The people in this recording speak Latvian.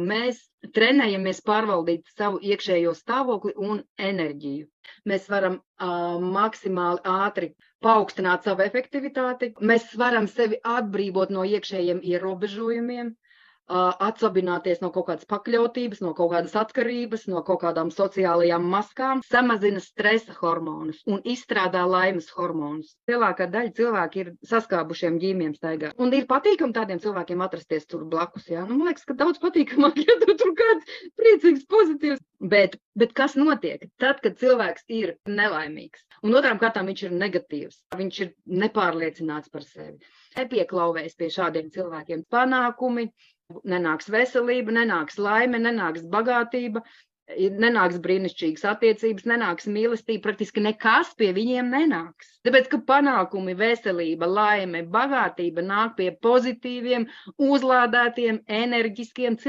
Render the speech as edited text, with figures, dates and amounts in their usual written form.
Mēs trenējamies pārvaldīt savu iekšējo stāvokli un enerģiju. Mēs varam maksimāli ātri paaugstināt savu efektivitāti. Mēs varam sevi atbrīvot no iekšējiem ierobežojumiem, atsabināties no kaut kādas pakļautības, no kaut kādas atkarības, no kaut kādām sociālajām maskām, samazina stresa hormonus un izstrādā laimes hormonus. Lielākā daļa cilvēki ir saskābušiem ģīmiem staigā. Un ir patīkami tādiem cilvēkiem atrasties tur blakus. Jā? Man liekas, ka daudz patīkamāk, ja tur kāds priecīgs, pozitīvs. Bet kas notiek? Tad, kad cilvēks ir nelaimīgs, un otrām kārtām viņš ir negatīvs, viņš ir nepārliecināts par sevi, nepieklauvēs pie šādiem cilvēkiem panākumi, nenāks veselība, nenāks laime, nenāks bagātība, nenāks brīnišķīgas attiecības, nenāks mīlestība, praktiski nekas pie viņiem nenāks. Tāpēc, ka panākumi, veselība, laime, bagātība nāk pie pozitīviem, uzlādētiem, enerģiskiem cilvēkiem.